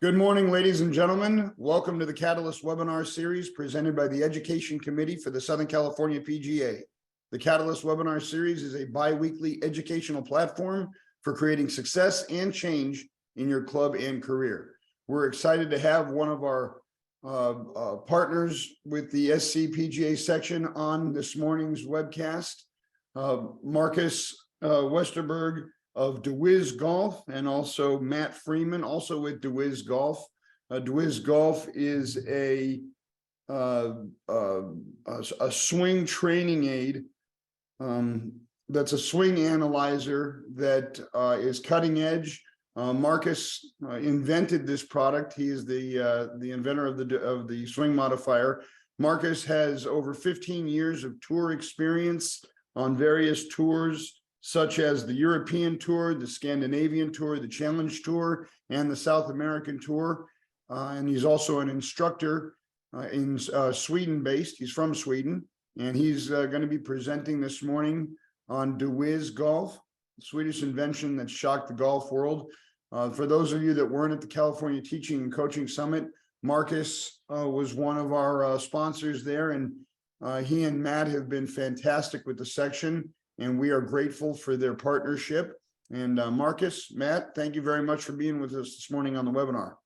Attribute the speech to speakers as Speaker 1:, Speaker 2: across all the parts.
Speaker 1: Good morning, ladies and gentlemen. Welcome to the Catalyst webinar series presented by the Education Committee for the Southern California PGA. The Catalyst webinar series is a bi-weekly educational platform for creating success and change in your club and career. We're excited to have one of our partners with the SCPGA section on this morning's webcast, Markus Westerburg of deWiz Golf, and also Matt Freeman, also with deWiz Golf. deWiz Golf is a swing training aid. That's a swing analyzer that is cutting edge. Markus invented this product. He is the inventor of the swing modifier. Markus has over 15 years of tour experience on various tours, such as the European Tour, the Scandinavian Tour, the Challenge Tour, and the South American Tour. And he's also an instructor in Sweden-based. He's from Sweden, and he's going to be presenting this morning on deWiz Golf, the Swedish invention that shocked the golf world. For those of you that weren't at the California Teaching and Coaching Summit, Markus was one of our sponsors there, and he and Matt have been fantastic with the section, and we are grateful for their partnership. And Markus, Matt, thank you very much for being with us this morning on the webinar.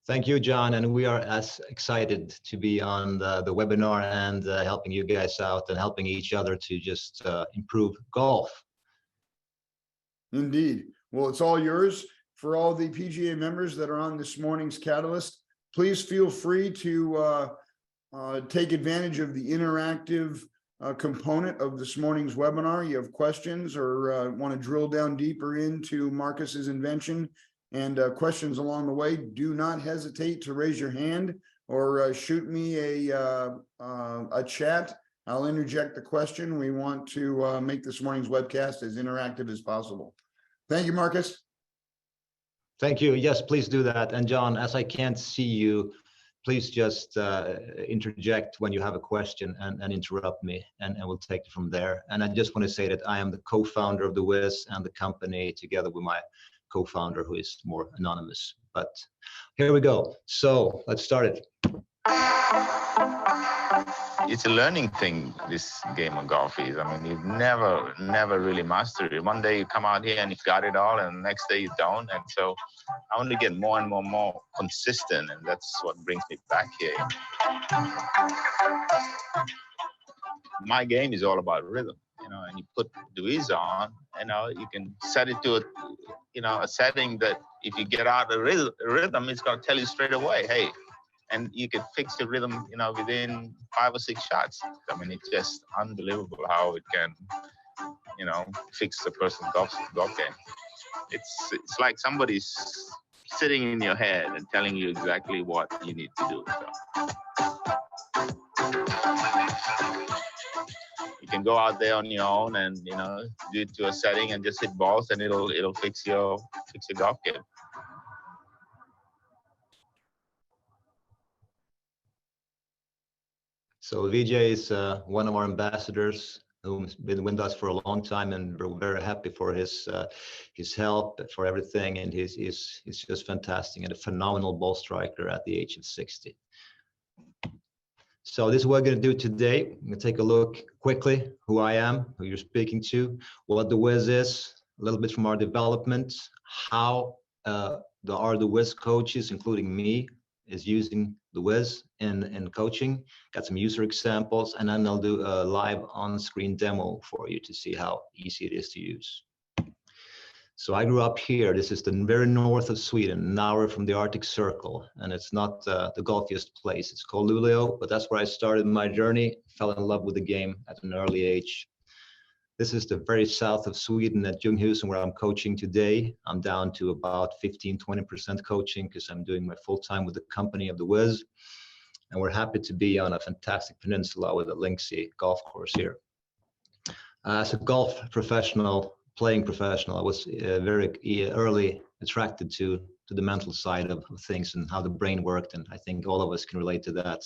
Speaker 2: Thank you, John, and we are as excited to be on the webinar and helping you guys out and helping each other to just improve golf.
Speaker 1: Indeed. Well, it's all yours. For all the PGA members that are on this morning's Catalyst, please feel free to take advantage of the interactive component of this morning's webinar. You have questions or want to drill down deeper into Markus's invention and questions along the way, do not hesitate to raise your hand or shoot me a chat. I'll interject the question. We want to make this morning's webcast as interactive as possible. Thank you, Markus.
Speaker 2: Thank you. Yes, please do that. And John, as I can't see you, please just interject when you have a question and interrupt me, and we'll take it from there. And I just want to say that I am the co-founder of deWiz and the company, together with my co-founder, who is more anonymous. But here we go. So let's start it.
Speaker 3: It's a learning thing, this game of golf is. I mean, you never really master it. One day you come out here and you've got it all, and the next day you don't. And so I want to get more and more consistent, and that's what brings me back here. My game is all about rhythm, you know, and you put deWiz on, you know, you can set it to a setting that if you get out of rhythm, it's going to tell you straight away, hey, and you can fix the rhythm, you know, within 5 or 6 shots. I mean, it's just unbelievable how it can, you know, fix a person's golf game. It's like somebody's sitting in your head and telling you exactly what you need to do. So you can go out there on your own and, you know, do it to a setting and just hit balls, and it'll fix your golf game.
Speaker 2: So Vijay is one of our ambassadors who's been with us for a long time, and we're very happy for his help, for everything, and he's just fantastic and a phenomenal ball striker at the age of 60. So this is what we're going to do today. I'm going to take a look quickly who I am, who you're speaking to, what deWiz is, a little bit from our development, how our deWiz coaches, including me, is using deWiz in coaching, got some user examples, and then I'll do a live on-screen demo for you to see how easy it is to use. So I grew up here. This is the very north of Sweden, an hour from the Arctic Circle, and it's not the golfiest place. It's called Luleå, but that's where I started my journey, fell in love with the game at an early age. This is the very south of Sweden at Ljunghusen, where I'm coaching today. I'm down to about 15–20% coaching because I'm doing my full-time with the company of deWiz. And we're happy to be on a fantastic peninsula with a linksy golf course here. As a golf professional, playing professional, I was very early attracted to the mental side of things and how the brain worked. And I think all of us can relate to that,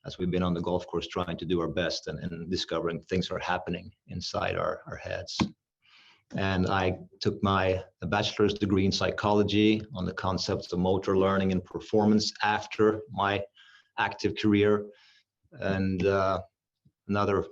Speaker 2: as we've been on the golf course trying to do our best and discovering things are happening inside our heads. And I took my bachelor's degree in psychology on the concepts of motor learning and performance after my active career. And another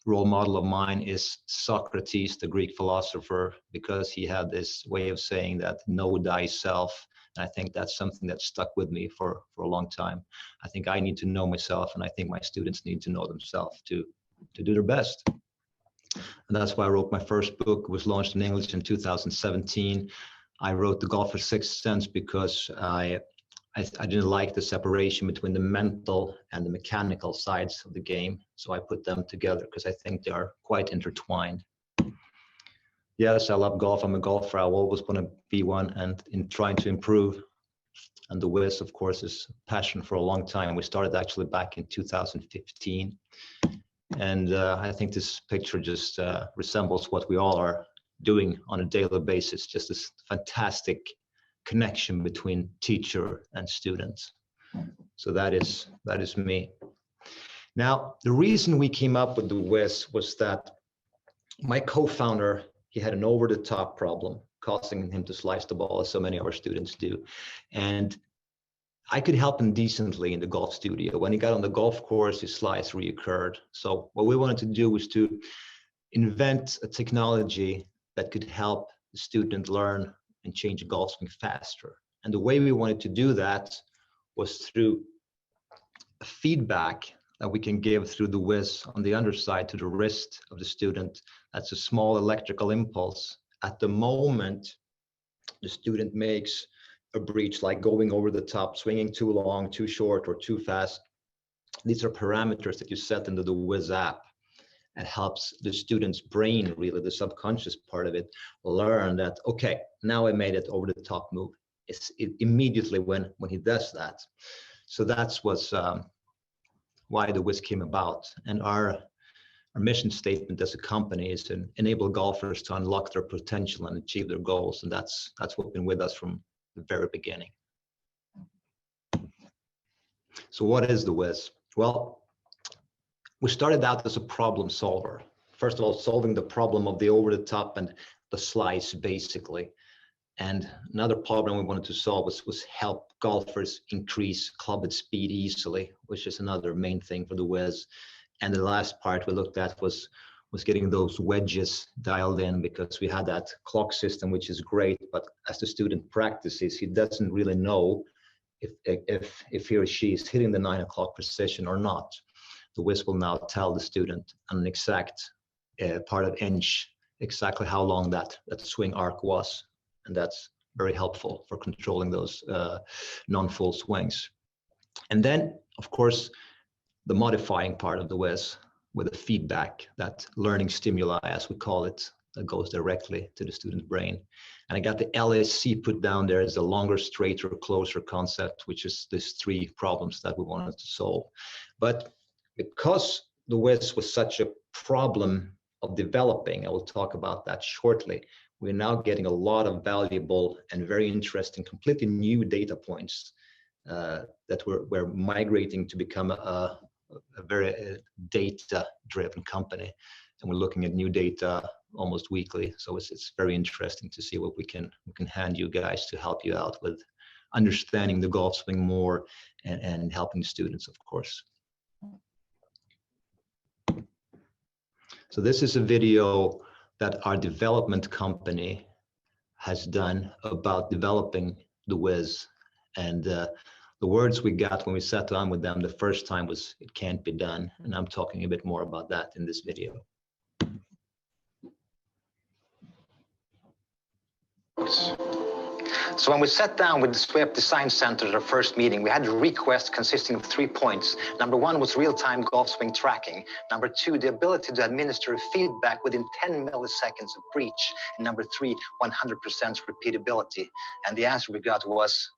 Speaker 2: role model of mine is Socrates, the Greek philosopher, because he had this way of saying that know thyself. And I think that's something that stuck with me for a long time. I think I need to know myself, and I think my students need to know themselves to do their best. And that's why I wrote my first book. It was launched in English in 2017. I wrote The Golfer's Sixth Sense because I didn't like the separation between the mental and the mechanical sides of the game. So I put them together because I think they are quite intertwined. Yes, I love golf. I'm a golfer. I always want to be one, and in trying to improve. And deWiz, of course, is passion for a long time. We started actually back in 2015. And I think this picture just resembles what we all are doing on a daily basis, just this fantastic connection between teacher and students. So that is me. Now, the reason we came up with deWiz was that my co-founder, he had an over-the-top problem causing him to slice the ball, as so many of our students do. And I could help him decently in the golf studio. When he got on the golf course, his slice reoccurred. So what we wanted to do was to invent a technology that could help the student learn and change a golf swing faster. And the way we wanted to do that was through feedback that we can give through deWiz on the underside to the wrist of the student. That's a small electrical impulse. At the moment the student makes a breach, like going over the top, swinging too long, too short, or too fast. These are parameters that you set in the deWiz app, and helps the student's brain, really the subconscious part of it, learn that, okay, now I made it over the top move. It's immediately when he does that. So that's what's why deWiz came about. And our mission statement as a company is to enable golfers to unlock their potential and achieve their goals. And that's what's been with us from the very beginning. So what is deWiz? Well, we started out as a problem solver. First of all, solving the problem of the over the top and the slice, basically. And another problem we wanted to solve was help golfers increase club speed easily, which is another main thing for deWiz. And the last part we looked at was getting those wedges dialed in, because we had that clock system, which is great, but as the student practices, he doesn't really know if he or she is hitting the 9 o'clock precision or not. deWiz will now tell the student on an exact part of inch exactly how long that swing arc was, and that's very helpful for controlling those non-full swings. And then, of course, the modifying part of deWiz with the feedback, that learning stimuli, as we call it, that goes directly to the student's brain. And I got the LSC put down there as a longer, straighter, closer concept, which is these 3 problems that we wanted to solve. But because deWiz was such a problem of developing, I will talk about that shortly, we're now getting a lot of valuable and very interesting, completely new data points that we're migrating to become a very data-driven company. And we're looking at new data almost weekly. So it's very interesting to see what we can hand you guys to help you out with understanding the golf swing more and helping students, of course. So this is a video that our development company has done about developing deWiz. And the words we got when we sat down with them the first time was, "It can't be done." And I'm talking a bit more about that in this video.
Speaker 4: So when we sat down with the SWEP Design Center at our first meeting, we had a request consisting of 3 points. Number 1 was real-time golf swing tracking. Number 2, the ability to administer feedback within 10 milliseconds of breach. And number 3, 100% repeatability. And the answer we got was,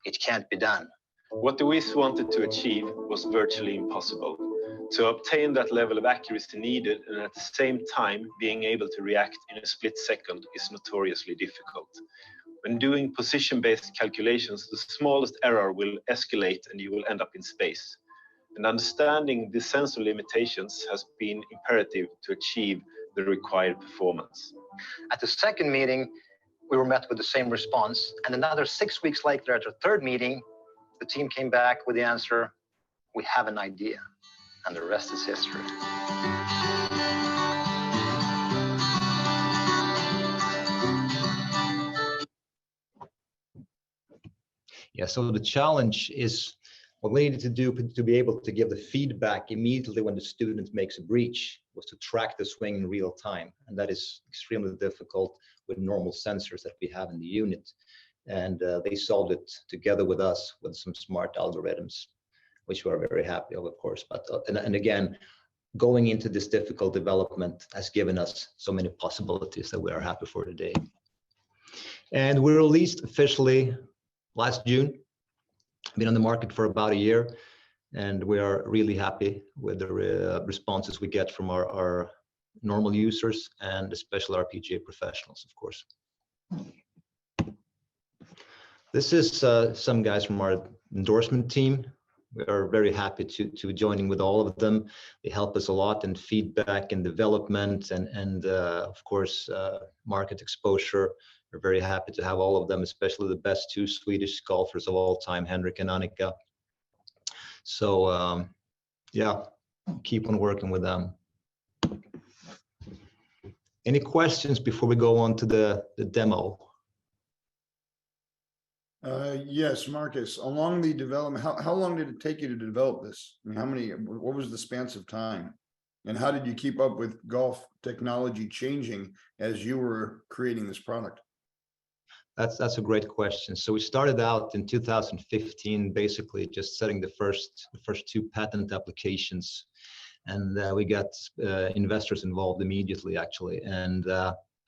Speaker 4: it can't be done.
Speaker 5: What deWiz wanted to achieve was virtually impossible. To obtain that level of accuracy needed and at the same time being able to react in a split second is notoriously difficult. When doing position-based calculations, the smallest error will escalate and you will end up in space. And understanding the sensor limitations has been imperative to achieve the required performance.
Speaker 4: At the second meeting, we were met with the same response. And another 6 weeks later, at our third meeting, the team came back with the answer, we have an idea. And the rest is history.
Speaker 2: Yeah, so the challenge is what we needed to do to be able to give the feedback immediately when the student makes a breach was to track the swing in real time. And that is extremely difficult with normal sensors that we have in the unit. And they solved it together with us with some smart algorithms, which we are very happy of course. But and again, going into this difficult development has given us so many possibilities that we are happy for today. And we released officially last June. Been on the market for about a year, and we are really happy with the responses we get from our normal users and especially our PGA professionals, of course. This is some guys from our endorsement team. We are very happy to joining with all of them. They help us a lot in feedback and development and of course market exposure. We're very happy to have all of them, especially the best two Swedish golfers of all time, Henrik and Annika. So yeah, keep on working with them. Any questions before we go on to the demo?
Speaker 1: Yes, Marcus, along the development, how long did it take you to develop this? I mean, what was the span of time? And how did you keep up with golf technology changing as you were creating this product?
Speaker 2: That's a great question. So we started out in 2015, basically just setting the first two patent applications, and we got investors involved immediately, actually. And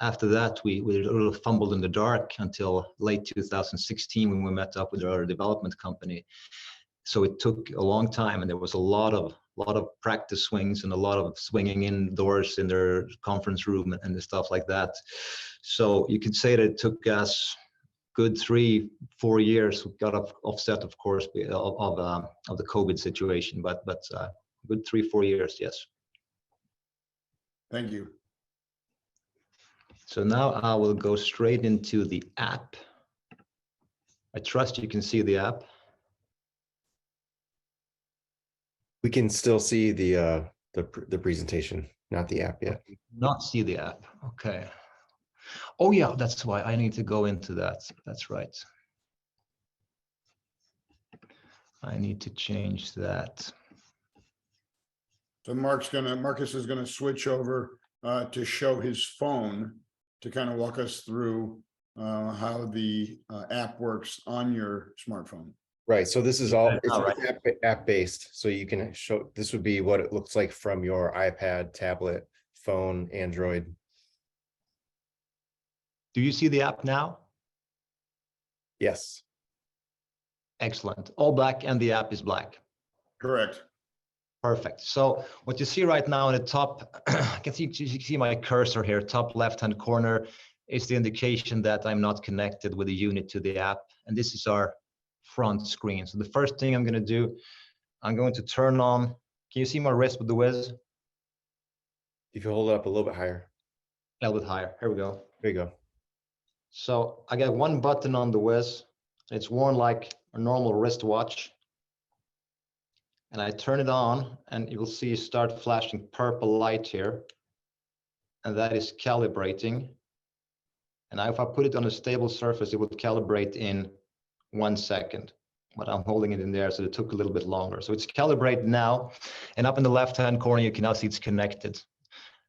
Speaker 2: after that, we really fumbled in the dark until late 2016 when we met up with our development company. So it took a long time, and there was a lot of practice swings and a lot of swinging indoors in their conference room and stuff like that. So you could say that it took us good 3-4 years. We got offset, of course, of the COVID situation, but good 3-4 years, yes.
Speaker 1: Thank you.
Speaker 2: So now I will go straight into the app. I trust you can see the app.
Speaker 6: We can still see the presentation, not the app yet.
Speaker 2: Not see the app. Okay. Oh yeah, that's why I need to go into that. That's right. I need to change that.
Speaker 1: So Marcus is gonna switch over to show his phone to kind of walk us through how the app works on your smartphone.
Speaker 6: Right. So this is all it's
Speaker 2: right.
Speaker 6: app based. So you can show, this would be what it looks like from your iPad, tablet, phone, Android.
Speaker 2: Do you see the app now?
Speaker 6: Yes.
Speaker 2: Excellent. All black and the app is black.
Speaker 1: Correct.
Speaker 2: Perfect. So what you see right now in the top, you see my cursor here, top left-hand corner is the indication that I'm not connected with the unit to the app. And this is our front screen. So the first thing I'm going to do, I'm going to turn on, can you see my wrist with deWiz?
Speaker 6: If you hold it up a little bit higher.
Speaker 2: A little bit higher. Here we go.
Speaker 6: There you go.
Speaker 2: So I got one button on deWiz. It's worn like a normal wristwatch. And I turn it on and you will see start flashing purple light here. And that is calibrating. And now if I put it on a stable surface, it would calibrate in 1 second. But I'm holding it in there, so it took a little bit longer. So it's calibrated now. And up in the left-hand corner, you can now see it's connected.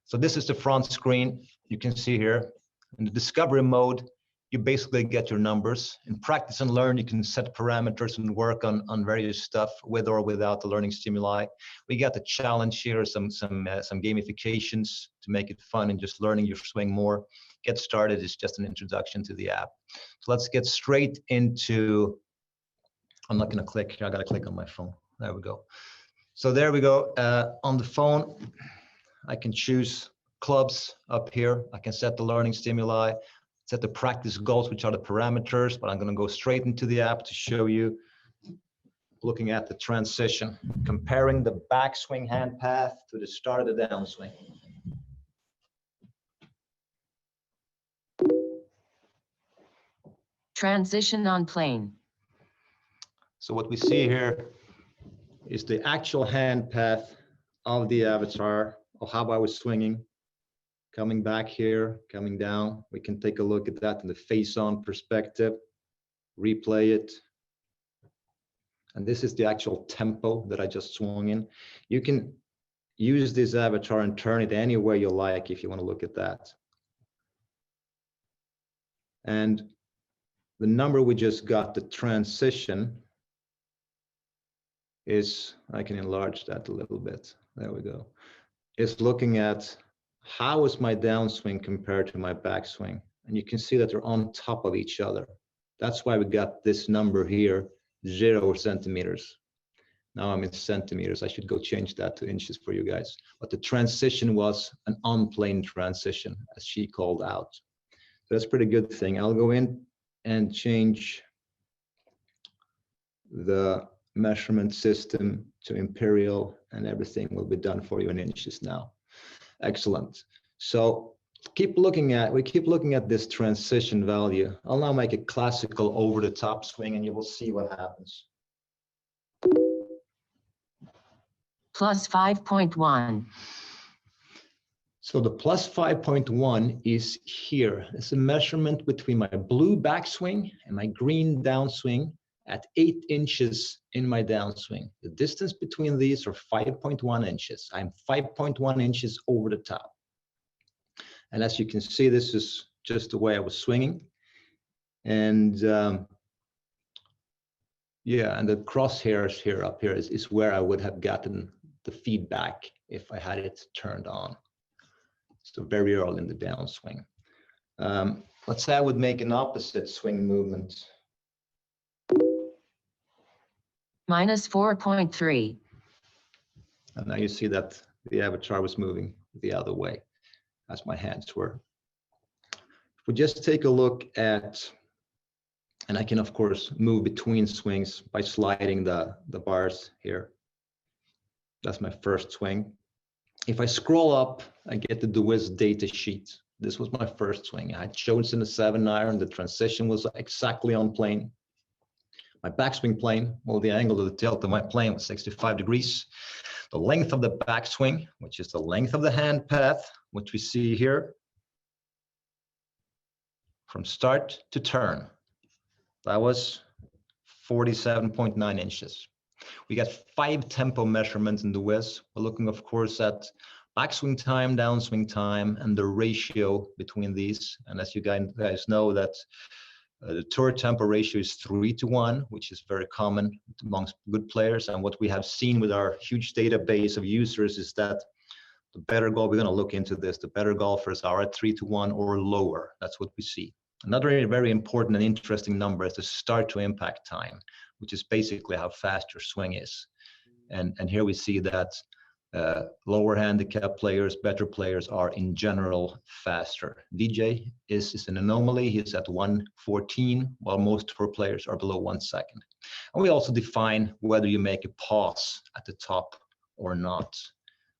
Speaker 2: So this is the front screen. You can see here in the discovery mode, you basically get your numbers. In practice and learn, you can set parameters and work on various stuff with or without the learning stimuli. We got the challenge here, some gamifications to make it fun and just learning your swing more. Get started is just an introduction to the app. So let's get straight into, I'm not gonna click here, I gotta click on my phone. There we go. So there we go. On the phone, I can choose clubs up here. I can set the learning stimuli, set the practice goals, which are the parameters, but I'm going to go straight into the app to show you, looking at the transition, comparing the backswing hand path to the start of the downswing.
Speaker 7: Transition on plane.
Speaker 2: So what we see here is the actual hand path of the avatar, of how I was swinging, coming back here, coming down. We can take a look at that in the face-on perspective, replay it. And this is the actual tempo that I just swung in. You can use this avatar and turn it any way you like if you want to look at that. And the number we just got, the transition, is, I can enlarge that a little bit. There we go. It's looking at how is my downswing compared to my backswing. And you can see that they're on top of each other. That's why we got this number here, 0 centimeters. Now I'm in centimeters. I should go change that to inches for you guys. But the transition was an on-plane transition, as she called out. So that's a pretty good thing. I'll go in and change the measurement system to imperial, and everything will be done for you in inches now. Excellent. So we keep looking at this transition value. I'll now make a classical over the top swing and you will see what happens.
Speaker 7: Plus 5.1.
Speaker 2: So the plus 5.1 is here. It's a measurement between my blue backswing and my green downswing at 8 inches in my downswing. The distance between these are 5.1 inches. I'm 5.1 inches over the top. And as you can see, this is just the way I was swinging. And yeah, and the crosshairs here up here is where I would have gotten the feedback if I had it turned on. So very early in the downswing. Let's say I would make an opposite swing movement.
Speaker 7: Minus 4.3.
Speaker 2: And now you see that the avatar was moving the other way as my hands were. If we just take a look at, and I can of course move between swings by sliding the bars here. That's my first swing. If I scroll up, I get the deWiz data sheet. This was my first swing. I had chosen a 7-iron. The transition was exactly on plane. My backswing plane, well, the angle of the tilt of my plane was 65 degrees. The length of the backswing, which is the length of the hand path, which we see here, from start to turn, that was 47.9 inches. We got 5 tempo measurements in deWiz. We're looking, of course, at backswing time, downswing time, and the ratio between these. And as you guys know, that the tour tempo ratio is 3-to-1, which is very common amongst good players. And what we have seen with our huge database of users is that the better golf, we're going to look into this, the better golfers are at 3-to-1 or lower. That's what we see. Another very important and interesting number is the start to impact time, which is basically how fast your swing is. And here we see that lower handicap players, better players are in general faster. DJ is an anomaly. He's at 1:14, while most tour players are below 1 second. And we also define whether you make a pause at the top or not,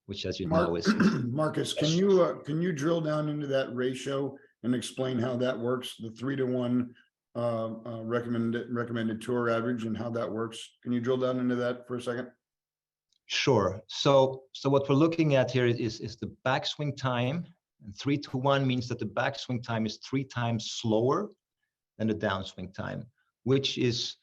Speaker 2: which, as you know, is
Speaker 1: Marcus, can you drill down into that ratio and explain how that works? The 3-to-1 recommended tour average and how that works. Can you drill down into that for a second?
Speaker 2: Sure. So what we're looking at here is the backswing time, and 3-to-1 means that the backswing time is 3 times slower than the downswing time, which is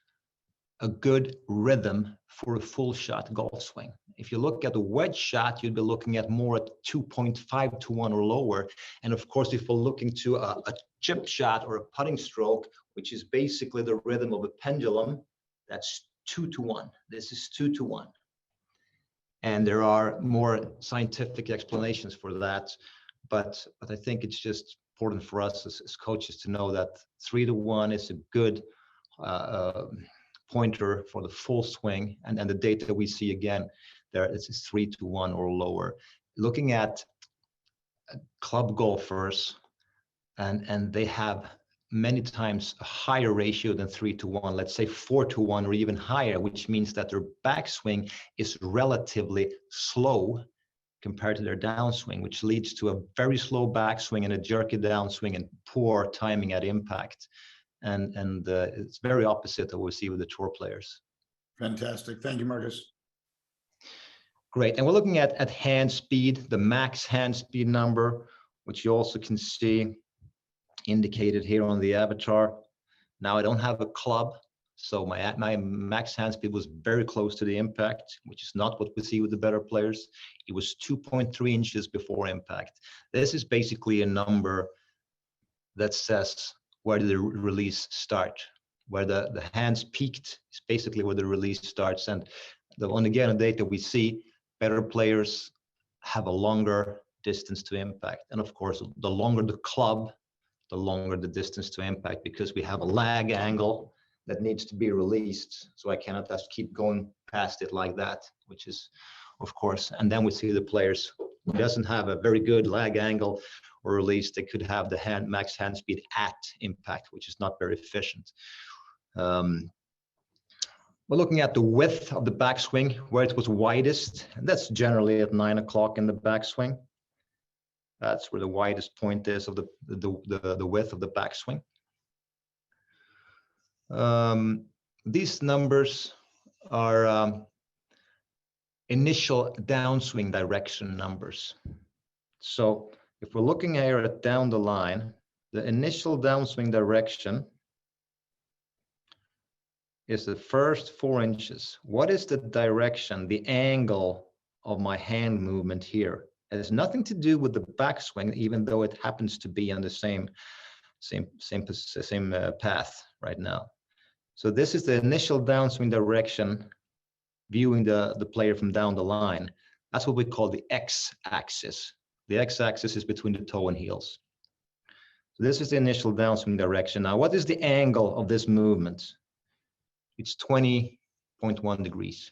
Speaker 2: a good rhythm for a full shot golf swing. If you look at a wedge shot, you'd be looking at more at 2.5-to-1 or lower. And of course, if we're looking to a chip shot or a putting stroke, which is basically the rhythm of a pendulum, that's 2-to-1. This is 2-to-1. And there are more scientific explanations for that. But I think it's just important for us as coaches to know that 3-to-1 is a good pointer for the full swing. And the data we see again, there it's 3-to-1 or lower. Looking at club golfers, and they have many times a higher ratio than 3-to-1, let's say 4-to-1 or even higher, which means that their backswing is relatively slow compared to their downswing, which leads to a very slow backswing and a jerky downswing and poor timing at impact. and it's very opposite of what we see with the tour players.
Speaker 1: Fantastic. Thank you, Markus.
Speaker 2: Great. And we're looking at hand speed, the max hand speed number, which you also can see indicated here on the avatar. Now I don't have a club, so my max hand speed was very close to the impact, which is not what we see with the better players. It was 2.3 inches before impact. This is basically a number that says where did the release start. Where the hands peaked is basically where the release starts. And on the data we see, better players have a longer distance to impact. And of course, the longer the club, the longer the distance to impact, because we have a lag angle that needs to be released. So I cannot just keep going past it like that, which is, of course, and then we see the players who doesn't have a very good lag angle or release, they could have the max hand speed at impact, which is not very efficient. We're looking at the width of the backswing, where it was widest, and that's generally at 9 o'clock in the backswing. That's where the widest point is of the width of the backswing. These numbers are initial downswing direction numbers. So if we're looking here at down the line, the initial downswing direction is the first 4 inches. What is the direction, the angle of my hand movement here? It has nothing to do with the backswing, even though it happens to be on the same path right now. So this is the initial downswing direction, viewing the player from down the line. That's what we call the x-axis. The x-axis is between the toe and heels. So this is the initial downswing direction. Now, what is the angle of this movement? It's 20.1 degrees.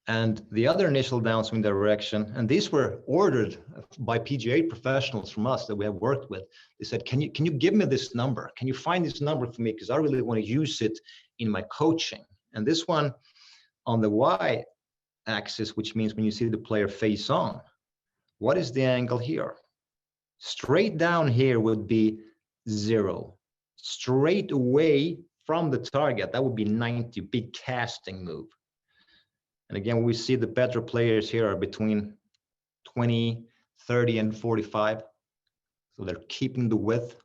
Speaker 2: And the other initial downswing direction, and these were ordered by PGA professionals from us that we have worked with. They said, can you give me this number? Can you find this number for me? Because I really want to use it in my coaching. And this one on the y-axis, which means when you see the player face on, what is the angle here? Straight down here would be 0. Straight away from the target, that would be 90, big casting move. And again, we see the better players here are between 20, 30, and 45. So they're keeping the width.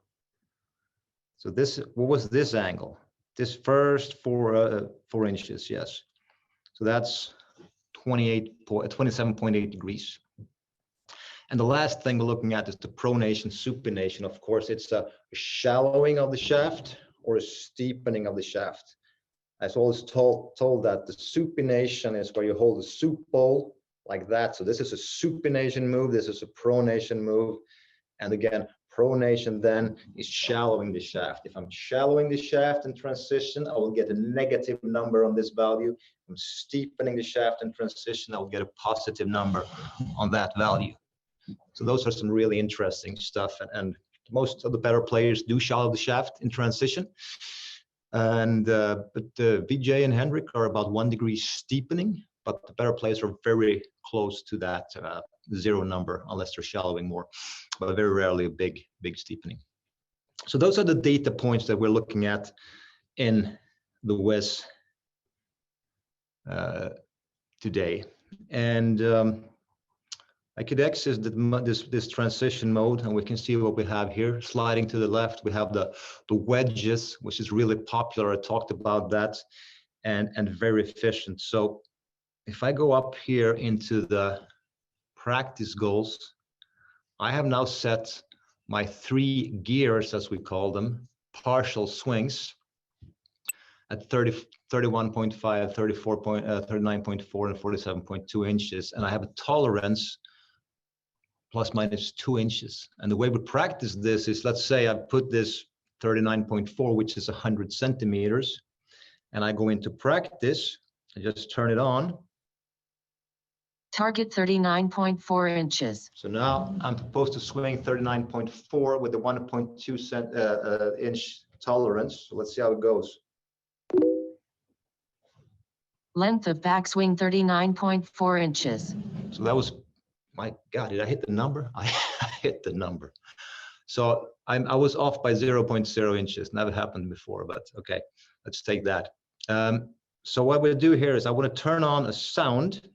Speaker 2: So this, what was this angle? This first 4 inches, yes. So that's 27.8 degrees. And the last thing we're looking at is the pronation, supination. Of course, it's a shallowing of the shaft or a steepening of the shaft. I was always told that the supination is where you hold a soup bowl like that. So this is a supination move. This is a pronation move. And again, pronation then is shallowing the shaft. If I'm shallowing the shaft in transition, I will get a negative number on this value. If I'm steepening the shaft in transition, I will get a positive number on that value. So those are some really interesting stuff. And most of the better players do shallow the shaft in transition. And but Vijay and Henrik are about 1 degree steepening, but the better players are very close to that 0 number unless they're shallowing more, but very rarely a big steepening. So those are the data points that we're looking at in the WIS today. And I could exit this transition mode, and we can see what we have here. Sliding to the left, we have the wedges, which is really popular. I talked about that, and very efficient. So if I go up here into the practice goals, I have now set my 3 gears, as we call them, partial swings at 31.5, 39.4, and 47.2 inches, and I have a tolerance plus minus 2 inches. And the way we practice this is, let's say I put this 39.4, which is 100 centimeters, and I go into practice, I just turn it on.
Speaker 7: Target 39.4 inches.
Speaker 2: So now I'm supposed to swing 39.4 with the 1.2 inch tolerance. So let's see how it goes.
Speaker 7: Length of backswing 39.4 inches.
Speaker 2: So that was, my God, did I hit the number? I hit the number. So I was off by 0.0 inches. Never happened before, but okay, let's take that. So what we'll do here is I want to turn on a sound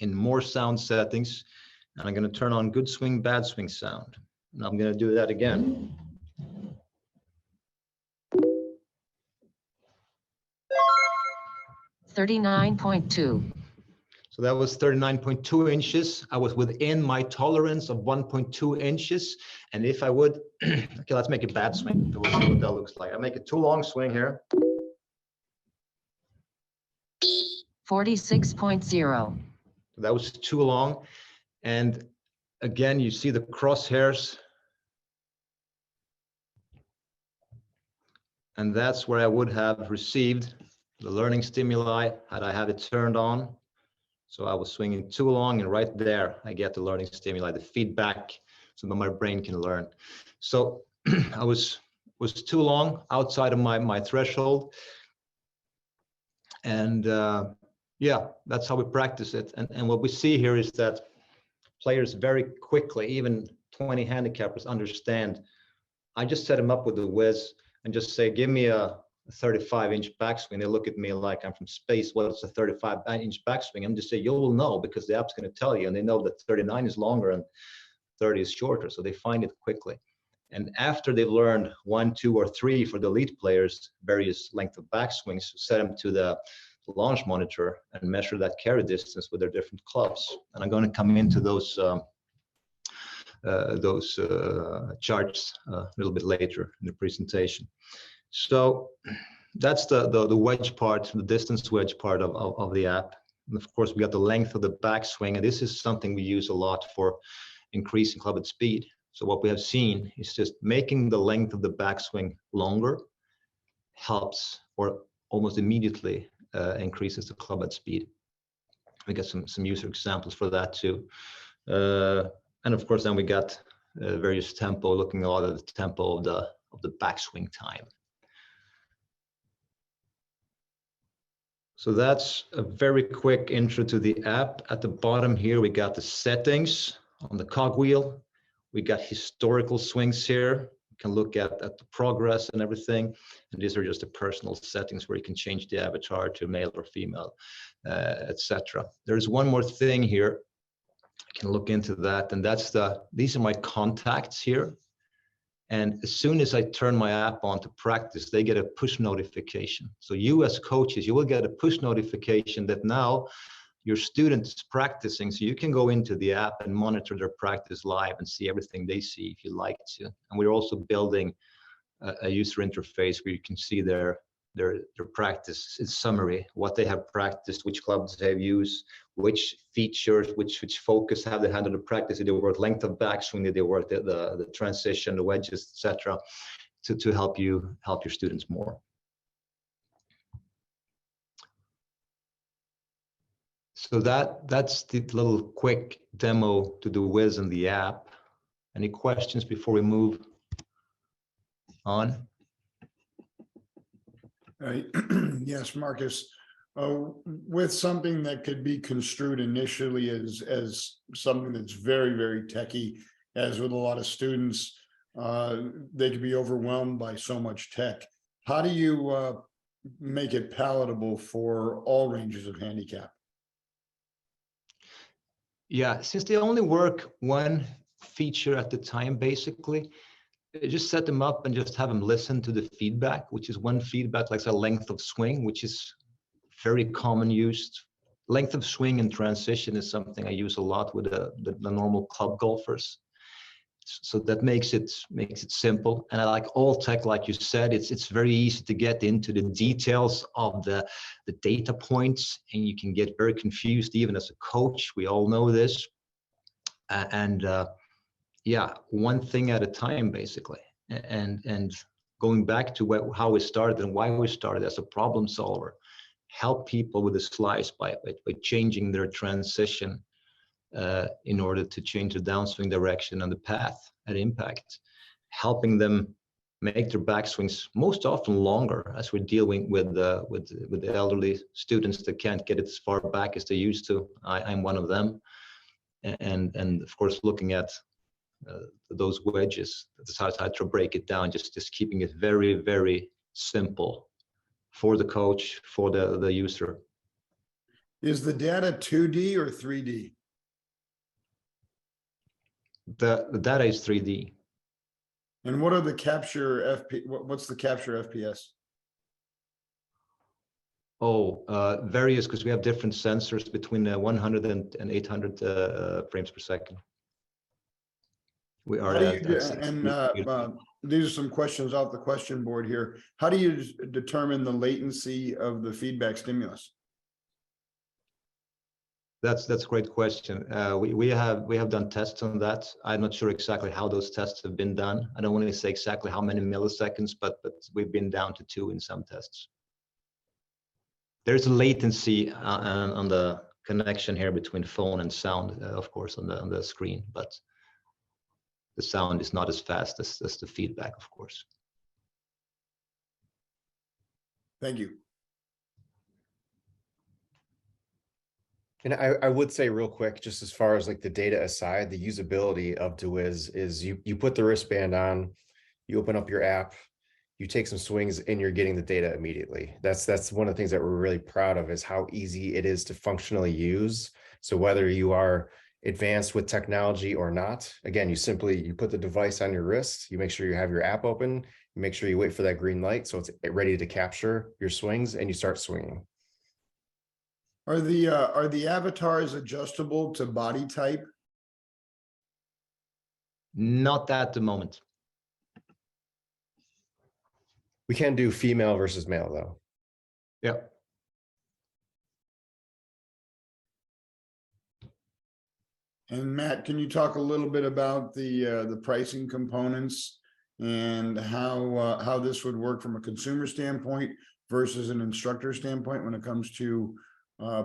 Speaker 2: in more sound settings, and I'm going to turn on good swing, bad swing sound. And I'm going to do that again.
Speaker 7: $39.2.
Speaker 2: So that was 39.2 inches. I was within my tolerance of 1.2 inches. And if I would, okay, let's make a bad swing. We'll see what that looks like. I make a too long swing here.
Speaker 7: 46.0.
Speaker 2: That was too long. And again, you see the crosshairs. And that's where I would have received the learning stimuli had I had it turned on. So I was swinging too long, and right there, I get the learning stimuli, the feedback, so that my brain can learn. So I was too long, outside of my threshold. And yeah, that's how we practice it. And what we see here is that players very quickly, even 20 handicappers, understand. I just set them up with the whiz and just say, give me a 35-inch backswing. They look at me like I'm from space. What's a 35-inch backswing? I'm just say, you will know, because the app's going to tell you, and they know that 39 is longer and 30 is shorter, so they find it quickly. And after they've learned 1, 2, or 3 for the elite players, various length of backswings, set them to the launch monitor and measure that carry distance with their different clubs. And I'm going to come into those charts a little bit later in the presentation. So that's the wedge part, the distance wedge part of the app. And of course, we got the length of the backswing, and this is something we use a lot for increasing club head speed. So what we have seen is just making the length of the backswing longer helps, or almost immediately increases the club head speed. We got some user examples for that too. And of course, then we got various tempo, looking a lot at the tempo of the backswing time. So that's a very quick intro to the app. At the bottom here, we got the settings on the cogwheel. We got historical swings here. You can look at the progress and everything. And these are just the personal settings where you can change the avatar to male or female, etc. There's one more thing here. I can look into that, and that's these are my contacts here. And as soon as I turn my app on to practice, they get a push notification. So you as coaches, you will get a push notification that now your student is practicing. So you can go into the app and monitor their practice live and see everything they see if you like to. And we're also building a user interface where you can see their practice summary, what they have practiced, which clubs they've used, which features, which focus have they had on the practice. Did they work length of backswing? Did they work the transition, the wedges, etc., to help your students more. So that's the little quick demo to deWiz in the app. Any questions before we move on?
Speaker 1: Yes, Marcus, with something that could be construed initially as something that's very, very techy, as with a lot of students, they could be overwhelmed by so much tech. How do you make it palatable for all ranges of handicap?
Speaker 2: Yeah, since they only work one feature at the time, basically, just set them up and just have them listen to the feedback, which is one feedback, like a length of swing, which is very common used. Length of swing and transition is something I use a lot with the normal club golfers. So that makes it simple. And I like all tech, like you said, it's very easy to get into the details of the data points, and you can get very confused even as a coach. We all know this. Yeah, one thing at a time, basically. And going back to how we started and why we started as a problem solver, help people with the slice by changing their transition in order to change the downswing direction and the path at impact, helping them make their backswings most often longer as we're dealing with the elderly students that can't get it as far back as they used to. I'm one of them. And of course, looking at those wedges. That's how I try to break it down, just keeping it very, very simple for the coach, for the user.
Speaker 1: Is the data 2D or 3D?
Speaker 2: The data is 3D.
Speaker 1: And what are the capture what's the capture FPS?
Speaker 2: Oh, various, because we have different sensors between 100 and 800 frames per second. We are
Speaker 1: these are some questions off the question board here. How do you determine the latency of the feedback stimulus?
Speaker 2: That's a great question. We have done tests on that. I'm not sure exactly how those tests have been done. I don't want to say exactly how many milliseconds, but we've been down to 2 in some tests. There's a latency on the connection here between phone and sound, of course, on the screen, but the sound is not as fast as the feedback, of course.
Speaker 1: Thank you.
Speaker 6: And I would say real quick, just as far as like the data aside, the usability of deWiz is you put the wristband on, you open up your app, you take some swings, and you're getting the data immediately. That's one of the things that we're really proud of, is how easy it is to functionally use. So whether you are advanced with technology or not, again, you put the device on your wrist, you make sure you have your app open, you make sure you wait for that green light so it's ready to capture your swings, and you start swinging.
Speaker 1: Are the avatars adjustable to body type?
Speaker 2: Not at the moment.
Speaker 6: We can do female versus male though.
Speaker 2: Yeah.
Speaker 1: And Matt, can you talk a little bit about the pricing components and how this would work from a consumer standpoint versus an instructor standpoint when it comes to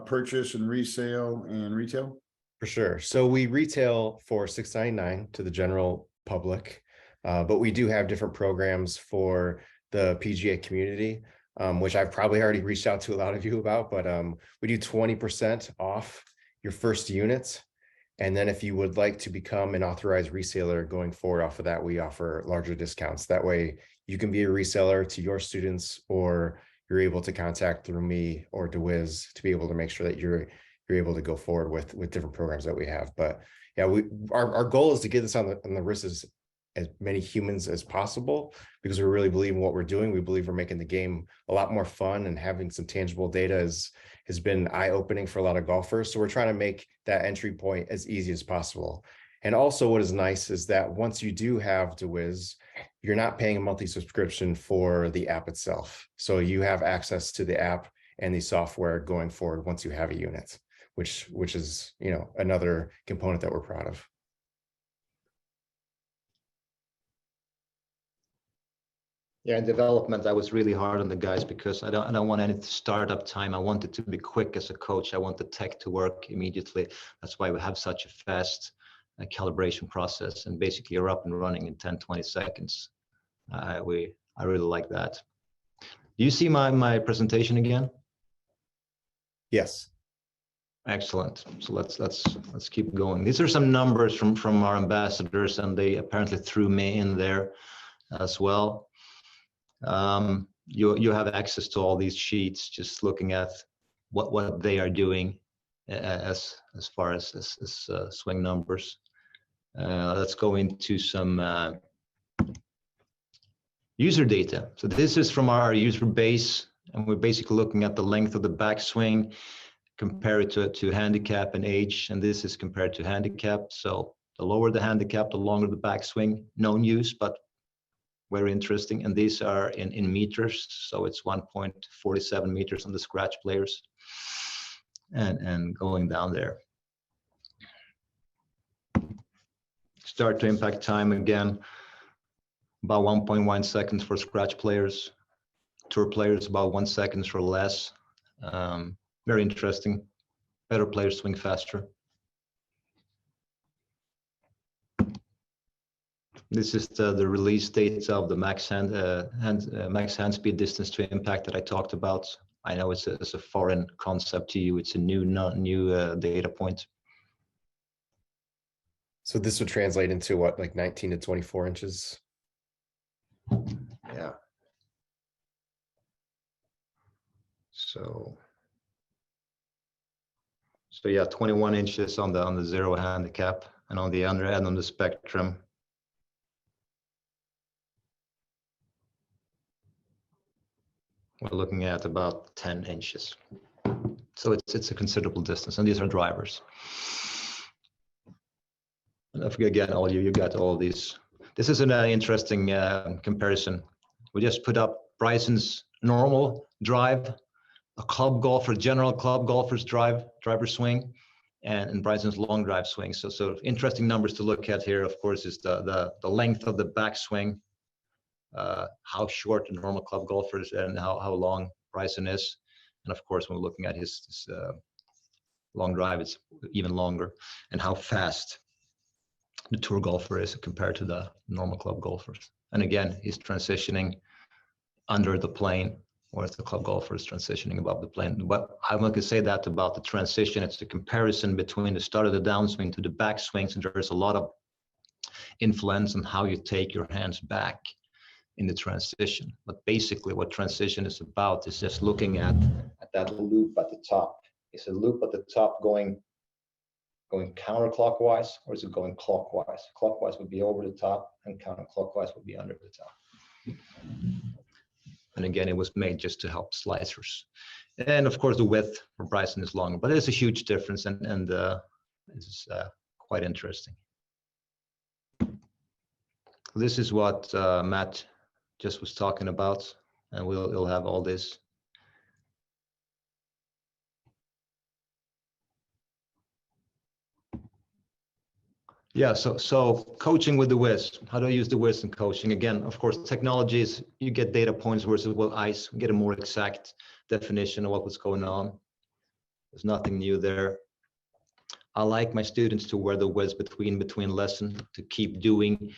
Speaker 1: purchase and resale and retail?
Speaker 6: For sure. So we retail for $6.99 to the general public, but we do have different programs for the PGA community, which I've probably already reached out to a lot of you about, but we do 20% off your first unit. And then if you would like to become an authorized reseller going forward off of that, we offer larger discounts. That way you can be a reseller to your students, or you're able to contact through me or deWiz to be able to make sure that you're able to go forward with different programs that we have. But yeah, our goal is to get this on the wrists as many humans as possible, because we really believe in what we're doing. We believe we're making the game a lot more fun, and having some tangible data has been eye-opening for a lot of golfers. So we're trying to make that entry point as easy as possible. And also what is nice is that once you do have deWiz, you're not paying a monthly subscription for the app itself. So you have access to the app and the software going forward once you have a unit, which is, you know, another component that we're proud of.
Speaker 2: Yeah, in development, I was really hard on the guys because I don't want any startup time. I want it to be quick as a coach. I want the tech to work immediately. That's why we have such a fast calibration process, and basically you're up and running in 10-20 seconds. I really like that. Do you see my presentation again?
Speaker 6: Yes.
Speaker 2: Excellent. So let's keep going. These are some numbers from our ambassadors, and they apparently threw me in there as well. You have access to all these sheets, just looking at what they are doing as far as swing numbers. Let's go into some user data. So this is from our user base, and we're basically looking at the length of the backswing, compare it to handicap and age, and this is compared to handicap. So the lower the handicap, the longer the backswing. Known use, but very interesting. And these are in meters, so it's 1.47 meters on the scratch players, and going down there. Start to impact time again, about 1.1 seconds for scratch players. Tour players about 1 second or less. Very interesting. Better players swing faster. This is the release date of the max hand speed distance to impact that I talked about. I know it's a foreign concept to you. It's a new data point.
Speaker 6: So this would translate into what, like 19 to 24 inches?
Speaker 2: Yeah. So yeah, 21 inches on the zero handicap, and on the other end on the spectrum, we're looking at about 10 inches. So it's a considerable distance, and these are drivers. And if again, all you got all these. This is an interesting comparison. We just put up Bryson's normal drive, a club golfer, general club golfer's driver swing, and Bryson's long drive swing. So interesting numbers to look at here, of course, is the length of the backswing, how short a normal club golfer is, and how long Bryson is. And of course, when we're looking at his long drive, it's even longer, and how fast the tour golfer is compared to the normal club golfers. And again, he's transitioning under the plane, whereas the club golfer is transitioning above the plane. But I'm not going to say that about the transition. It's the comparison between the start of the downswing to the backswing, and there's a lot of influence on how you take your hands back in the transition. But basically what transition is about is just looking at that loop at the top. Is a loop at the top going counterclockwise, or is it going clockwise? Clockwise would be over the top, and counterclockwise would be under the top. And again, it was made just to help slicers. And of course, the width for Bryson is longer, but it's a huge difference, and this is quite interesting. This is what Matt just was talking about, and we'll have all this. Yeah, so coaching with deWiz. How do I use deWiz in coaching? Again, of course, technology is you get data points versus with ice, get a more exact definition of what was going on. There's nothing new there. I like my students to wear deWiz between lesson, to keep doing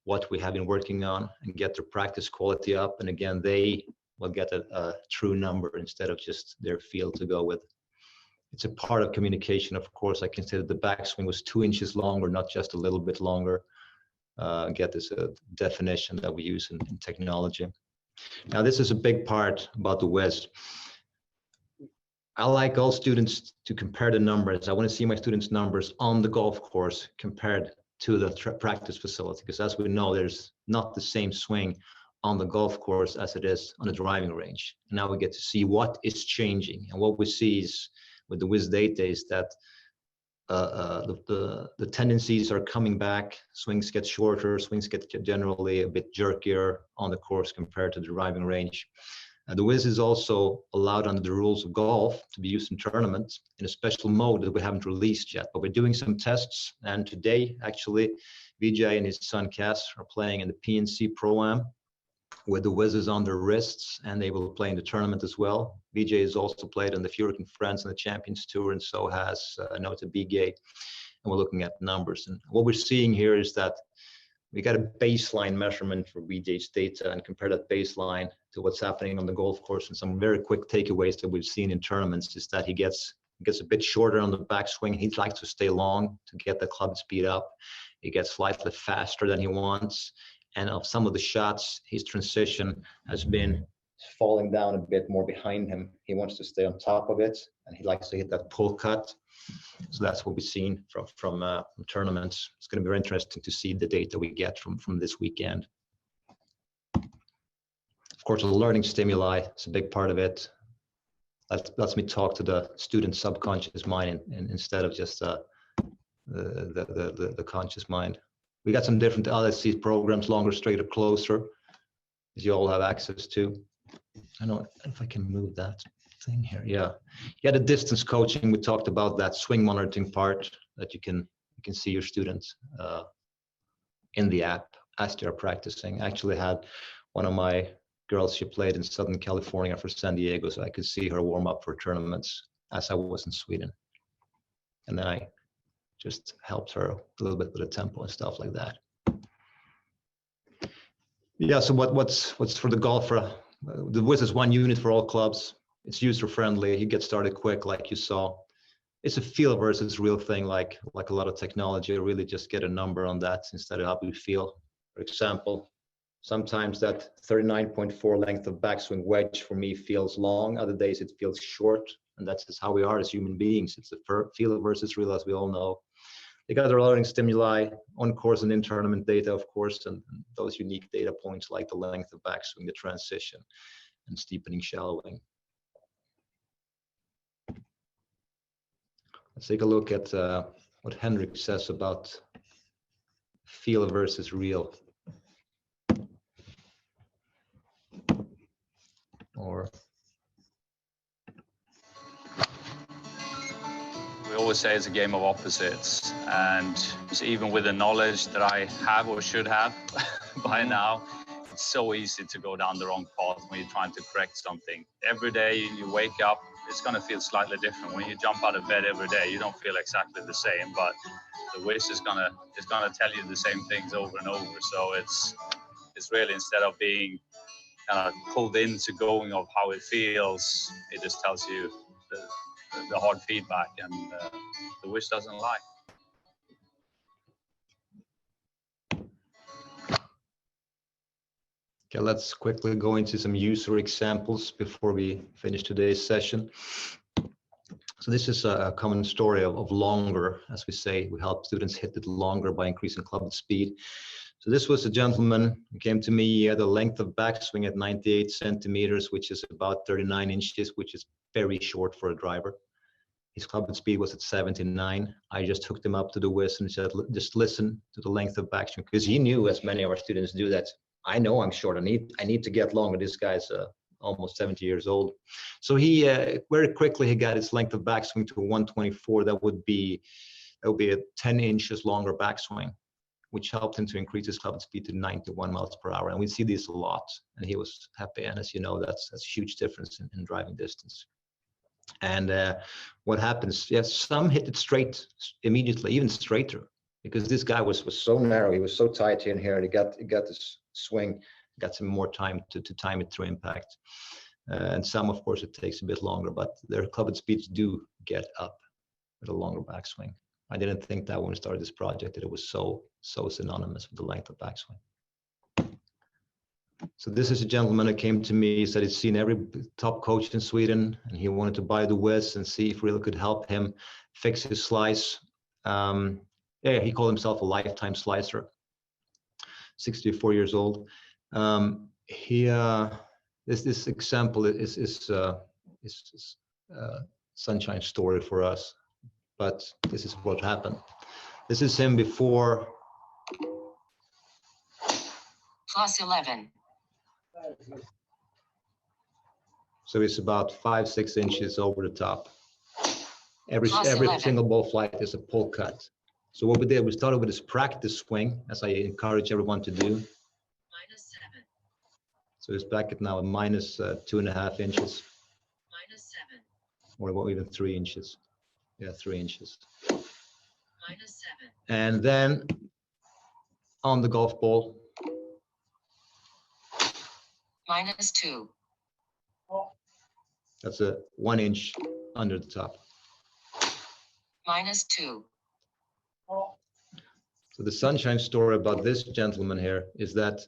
Speaker 2: what we have been working on and get their practice quality up. And again, they will get a true number instead of just their feel to go with. It's a part of communication. Of course, I can say that the backswing was 2 inches longer, not just a little bit longer. Get this definition that we use in technology. Now, this is a big part about deWiz. I like all students to compare the numbers. I want to see my students' numbers on the golf course compared to the practice facility, because as we know, there's not the same swing on the golf course as it is on the driving range. And now we get to see what is changing, and what we see is with the deWiz data is that the tendencies are coming back. Swings get shorter, swings get generally a bit jerkier on the course compared to the driving range. The deWiz is also allowed under the rules of golf to be used in tournaments in a special mode that we haven't released yet, but we're doing some tests. And today, actually, Vijay and his son Cass are playing in the PNC Pro-Am, where the deWiz is on their wrists, and they will play in the tournament as well. Vijay has also played on the Furyk and Friends on the Champions Tour, and so has Nota Bigay. And we're looking at numbers. And what we're seeing here is that we got a baseline measurement for Vijay's data, and compare that baseline to what's happening on the golf course. And some very quick takeaways that we've seen in tournaments is that he gets a bit shorter on the backswing. He likes to stay long to get the club speed up. He gets slightly faster than he wants. And of some of the shots, his transition has been falling down a bit more behind him. He wants to stay on top of it, and he likes to hit that pull cut. So that's what we've seen from tournaments. It's going to be very interesting to see the data we get from this weekend. Of course, the learning stimuli is a big part of it. That lets me talk to the student's subconscious mind instead of just the conscious mind. We got some different LSC programs, longer, straighter, closer, as you all have access to. I don't know if I can move that thing here. Yeah, the distance coaching. We talked about that swing monitoring part that you can see your students in the app as they're practicing. I actually had one of my girls, she played in Southern California for San Diego, so I could see her warm up for tournaments as I was in Sweden. And then I just helped her a little bit with the tempo and stuff like that. Yeah, so what's for the golfer? The deWiz is one unit for all clubs. It's user friendly. You get started quick, like you saw. it's a feel versus real thing, like a lot of technology. Really just get a number on that instead of how we feel. For example, sometimes that 39.4 length of backswing wedge for me feels long. Other days it feels short, and that's just how we are as human beings. It's the feel versus real, as we all know. They got their learning stimuli on course and in tournament data, of course, and those unique data points like the length of backswing, the transition, and steepening shallowing. Let's take a look at what Henrik says about feel versus real. Or
Speaker 8: we always say it's a game of opposites, and even with the knowledge that I have or should have by now, it's so easy to go down the wrong path when you're trying to correct something. Every day you wake up, it's going to feel slightly different. When you jump out of bed every day, you don't feel exactly the same, but the WIS is going to tell you the same things over and over. So it's really, instead of being kind of pulled into going of how it feels, it just tells you the hard feedback, and the WIS doesn't lie.
Speaker 2: Okay, let's quickly go into some user examples before we finish today's session. So this is a common story of longer, as we say. We help students hit it longer by increasing club speed. So this was a gentleman who came to me. He had a length of backswing at 98 centimeters, which is about 39 inches, which is very short for a driver. His club speed was at 79. I just hooked him up to the WIS and said, just listen to the length of backswing, because he knew, as many of our students do, that I know I'm short. I need to get longer. This guy's almost 70 years old. So he very quickly he got his length of backswing to 124. That would be a 10 inches longer backswing, which helped him to increase his club speed to 91 miles per hour. And we see this a lot, and he was happy. And as you know, that's a huge difference in driving distance. And what happens? Yes, some hit it straight immediately, even straighter, because this guy was so narrow. He was so tight here and here, and he got this swing, got some more time to time it through impact. And some, of course, it takes a bit longer, but their club speeds do get up with a longer backswing. I didn't think that when we started this project that it was so synonymous with the length of backswing. So this is a gentleman that came to me. He said he'd seen every top coach in Sweden, and he wanted to buy the WIS and see if really could help him fix his slice. Yeah, he called himself a lifetime slicer. 64 years old. This example is sunshine story for us, but this is what happened. This is him before.
Speaker 7: Plus 11.
Speaker 2: So it's about 5-6 inches over the top. Every
Speaker 7: 11.
Speaker 2: single ball flight is a pull cut. So what we did, we started with this practice swing, as I encourage everyone to do.
Speaker 7: -7.
Speaker 2: So it's back at now at minus 2.5 inches.
Speaker 7: -7.
Speaker 2: Or even 3 inches. Yeah, 3 inches.
Speaker 7: -7.
Speaker 2: And then on the golf ball.
Speaker 7: -2.
Speaker 2: That's a 1 inch under the top.
Speaker 7: -2.
Speaker 2: So the sunshine story about this gentleman here is that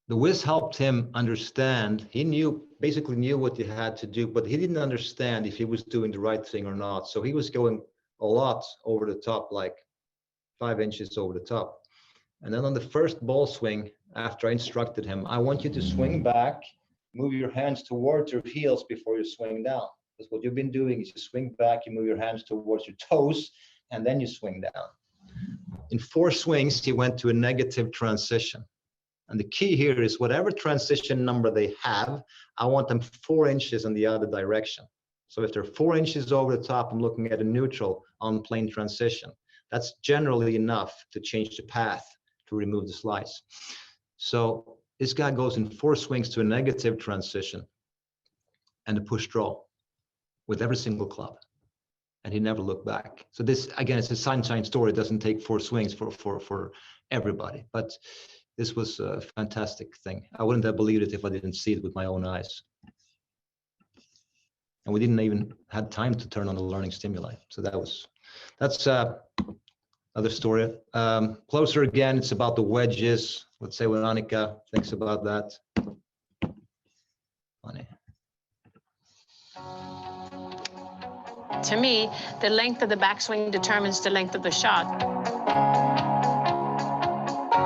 Speaker 2: the WIS helped him understand. He basically knew what he had to do, but he didn't understand if he was doing the right thing or not. So he was going a lot over the top, like 5 inches over the top. And then on the first ball swing, after I instructed him, I want you to swing back, move your hands towards your heels before you swing down. Because what you've been doing is you swing back, you move your hands towards your toes, and then you swing down. In 4 swings, he went to a negative transition. And the key here is whatever transition number they have, I want them 4 inches in the other direction. So if they're 4 inches over the top, I'm looking at a neutral on plane transition. That's generally enough to change the path to remove the slice. So this guy goes in 4 swings to a negative transition and a push draw with every single club. And he never looked back. So this, again, it's a sunshine story. It doesn't take 4 swings for everybody. But this was a fantastic thing. I wouldn't have believed it if I didn't see it with my own eyes. and we didn't even had time to turn on the learning stimuli. So that's another story. Closer again, it's about the wedges. Let's say what Annika thinks about that. Funny.
Speaker 9: To me, the length of the backswing determines the length of the shot.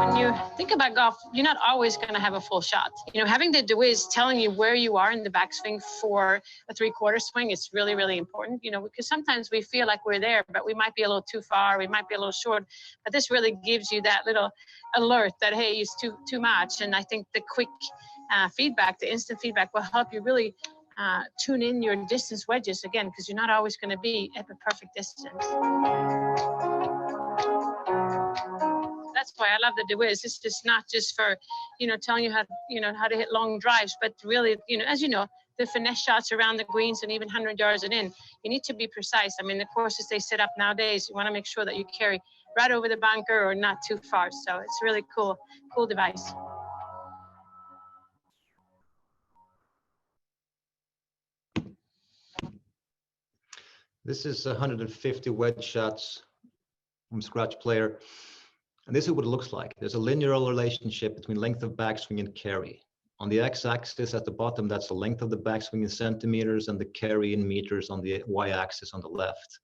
Speaker 9: When you think about golf, you're not always going to have a full shot. You know, having the deWiz telling you where you are in the backswing for a three-quarter swing is really, really important, you know, because sometimes we feel like we're there, but we might be a little too far, we might be a little short, but this really gives you that little alert that, hey, it's too much. And I think the quick feedback, the instant feedback will help you really tune in your distance wedges again, because you're not always going to be at the perfect distance. That's why I love the deWiz. It's just not just for, you know, telling you how to hit long drives, but really, you know, as you know, the finesse shots around the greens and even 100 yards and in, you need to be precise. I mean, the courses they set up nowadays, you want to make sure that you carry right over the bunker or not too far. So it's really cool device.
Speaker 2: This is 150 wedge shots from Scratch Player. And this is what it looks like. There's a linear relationship between length of backswing and carry. On the x-axis at the bottom, that's the length of the backswing in centimeters, and the carry in meters on the y-axis on the left.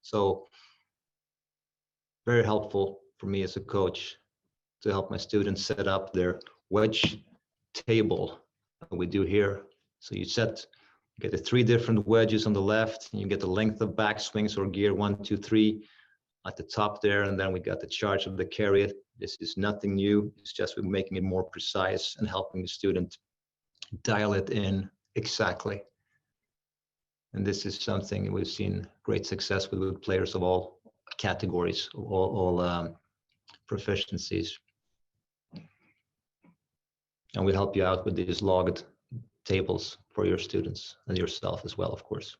Speaker 2: So very helpful for me as a coach to help my students set up their wedge table that we do here. So you get the 3 different wedges on the left, and you get the length of backswings or gear 1, 2, 3 at the top there, and then we got the charge of the carry. This is nothing new. It's just we're making it more precise and helping the student dial it in exactly. And this is something we've seen great success with players of all categories, all proficiencies. And we help you out with these logged tables for your students and yourself as well, of course.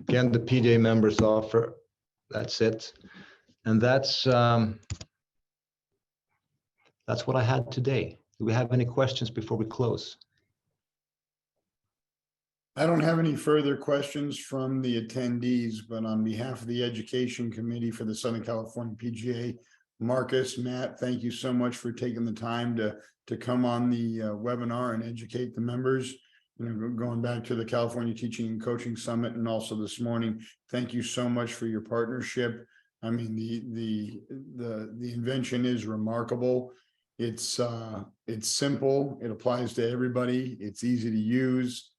Speaker 2: Again, the PGA members offer. That's it. And that's what I had today. Do we have any questions before we close?
Speaker 1: I don't have any further questions from the attendees, but on behalf of the Education Committee for the Southern California PGA, Markus, Matt, thank you so much for taking the time to come on the webinar and educate the members. You know, going back to the California Teaching and Coaching Summit and also this morning, thank you so much for your partnership. I mean, the invention is remarkable. It's simple. It applies to everybody. It's easy to use.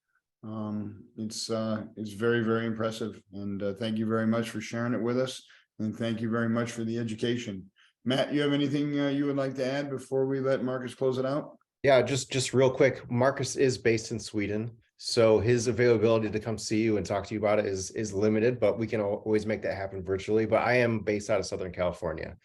Speaker 1: It's very, very impressive. And thank you very much for sharing it with us. And thank you very much for the education. Matt, you have anything you would like to add before we let Markus close it out?
Speaker 6: Yeah, just real quick. Markus is based in Sweden, so his availability to come see you and talk to you about it is limited, but we can always make that happen virtually. But I am based out of Southern California.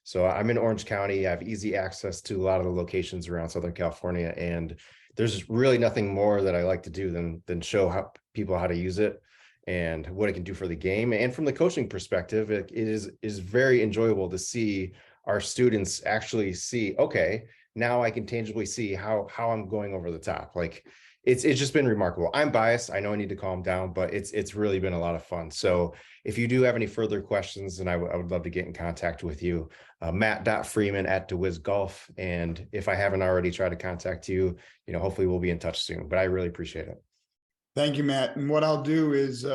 Speaker 6: So I'm in Orange County. I have easy access to a lot of the locations around Southern California, and there's really nothing more that I like to do than show people how to use it and what it can do for the game. And from the coaching perspective, it is very enjoyable to see our students actually see, okay, now I can tangibly see how I'm going over the top. Like it's just been remarkable. I'm biased. I know I need to calm down, but it's really been a lot of fun. So if you do have any further questions, then I would love to get in contact with you. Matt.Freeman@deWizGolf. And if I haven't already tried to contact you, hopefully we'll be in touch soon, but I really appreciate it.
Speaker 1: Thank you, Matt. And what I'll do is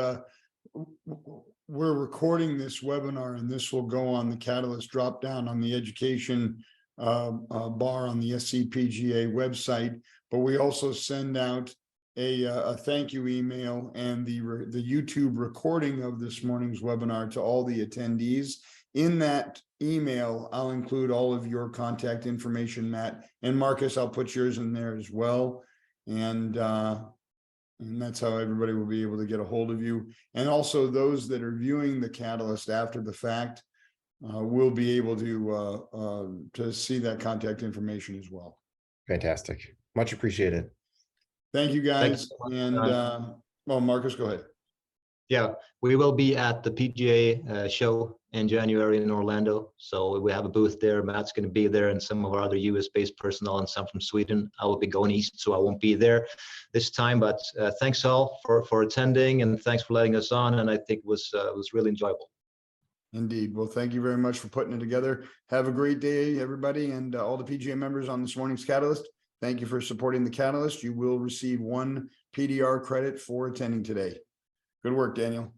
Speaker 1: we're recording this webinar, and this will go on the Catalyst drop down on the education bar on the SCPGA website, but we also send out a thank you email and the YouTube recording of this morning's webinar to all the attendees. In that email, I'll include all of your contact information, Matt, and Markus, I'll put yours in there as well. And that's how everybody will be able to get a hold of you. And also those that are viewing the Catalyst after the fact will be able to see that contact information as well.
Speaker 6: Fantastic. Much appreciated.
Speaker 1: Thank you, guys.
Speaker 2: So
Speaker 1: and well, Markus, go ahead.
Speaker 2: Yeah, we will be at the PGA show in January in Orlando. So we have a booth there. Matt's going to be there, and some of our other US-based personnel and some from Sweden. I will be going east, so I won't be there this time. But thanks all for attending, and thanks for letting us on. And I think it was really enjoyable.
Speaker 1: Indeed. Well, thank you very much for putting it together. Have a great day, everybody, and all the PGA members on this morning's Catalyst. Thank you for supporting the Catalyst. You will receive 1 PDR credit for attending today. Good work, Daniel.